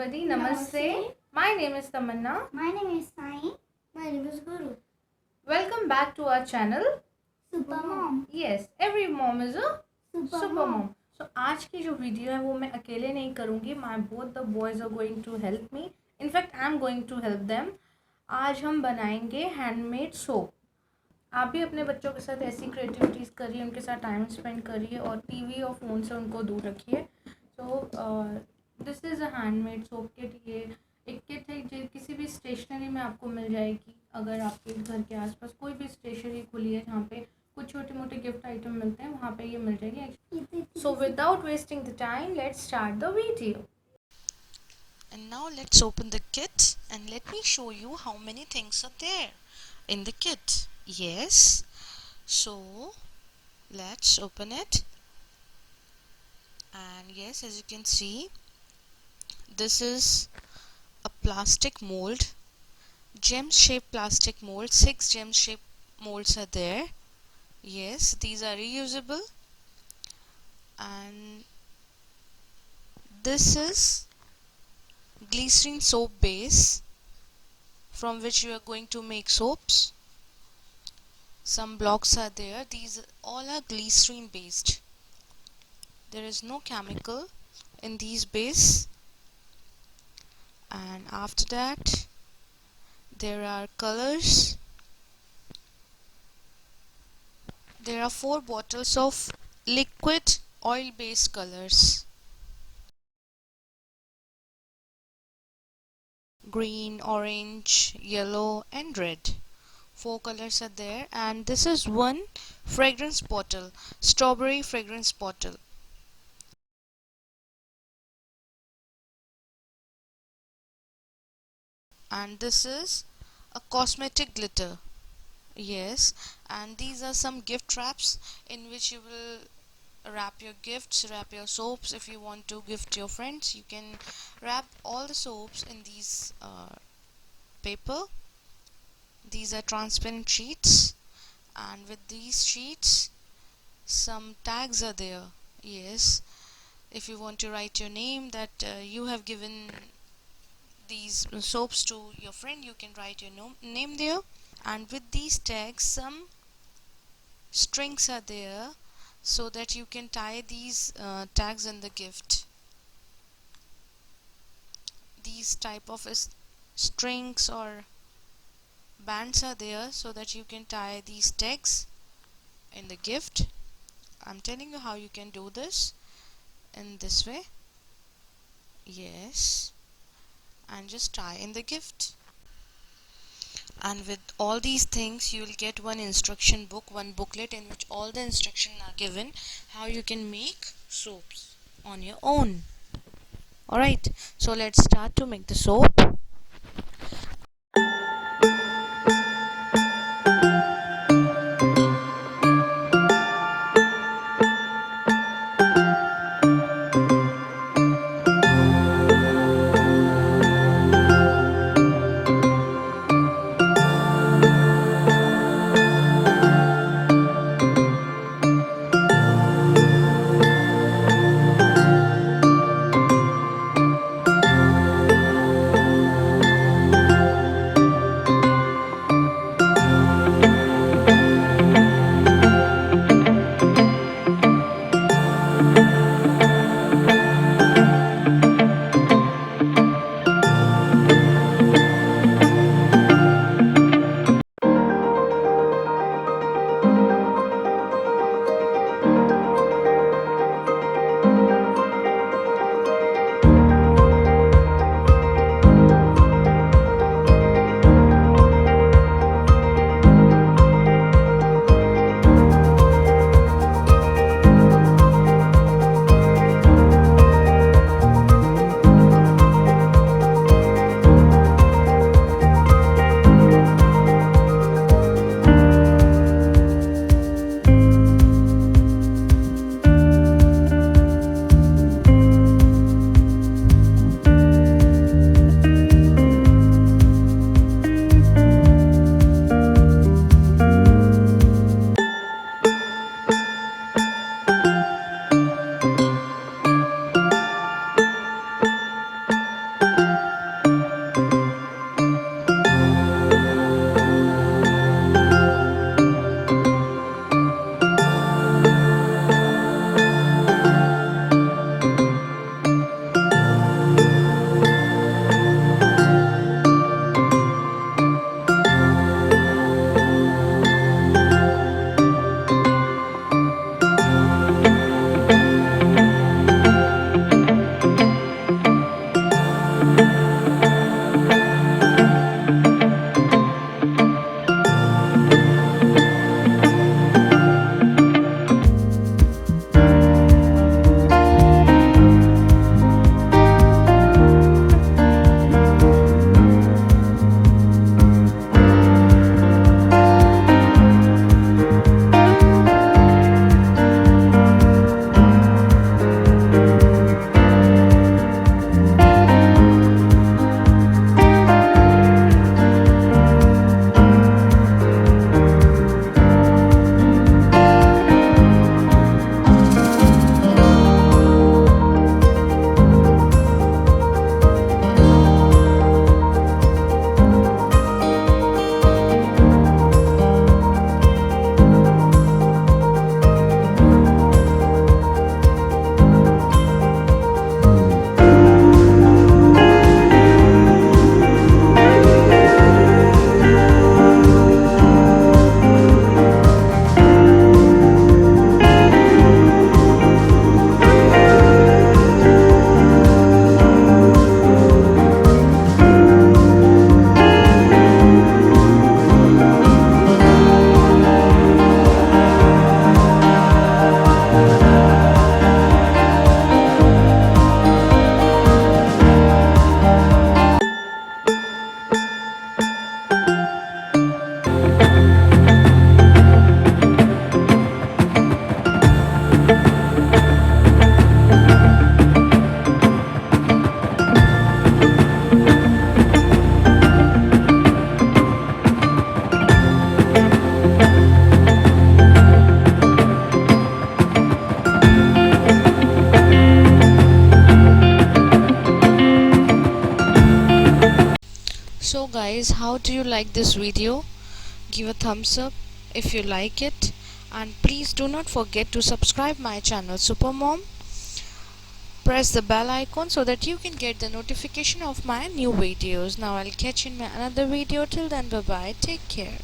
everybody. Namaste. My name is Tamanna. My name is Sai. My name is Guru. Welcome back to our channel. Super Mom. Yes, every mom is a Super super mom. So आज की जो video है वो मैं अकेले नहीं करूँगी. My both the boys are going to help me. In fact, I'm going to help them. आज हम बनाएंगे हैंडमेड सोप. आप भी अपने बच्चों के साथ ऐसी क्रिएटिविटीज़ करिए, उनके साथ टाइम स्पेंड करिए और टीवी और फ़ोन से उनको दूर रखिए. So this is a handmade soap kit. ये एक किट है जो किसी भी स्टेशनरी में आपको मिल जाएगी. अगर आपके घर के आसपास कोई भी स्टेशनरी खुली है जहाँ पे कुछ छोटे मोटे गिफ्ट आइटम मिलते हैं, वहाँ पे ये मिल जाएगी. So without wasting the time, let's start the video. And now let's open the kit and let me show you how many things are there in the kit. Yes, so let's open it. And yes, as you can see, this is a plastic mold, gem shaped plastic mold. 6 gem shaped molds are there. Yes, these are reusable. And this is glycerine soap base from which you are going to make soaps. Some blocks are there. These all are glycerine based. There is no chemical in these base. And after that, there are colors. There are 4 bottles of liquid oil based colors: green, orange, yellow and red. 4 colors are there. And this is one fragrance bottle, strawberry fragrance bottle. And this is a cosmetic glitter. Yes, and these are some gift wraps in which you will wrap your gifts, wrap your soaps. If you want to gift your friends, you can wrap all the soaps in these paper. These are transparent sheets, and with these sheets some tags are there. Yes, if you want to write your name that you have given these soaps to your friend, you can write your name there. And with these tags, some strings are there so that you can tie these tags in the gift. These type of strings or bands are there so that you can tie these tags in the gift. I'm telling you how you can do this in this way. Yes, and just tie in the gift. And with all these things, you will get one instruction book, one booklet in which all the instructions are given how you can make soaps on your own. Alright, so let's start to make the soap. guys, how do you like this video? Give a thumbs up if you like it, and please do not forget to subscribe my channel Supermom. Press the bell icon so that you can get the notification of my new videos. Now I'll catch you in my another video. Till then, bye bye, take care.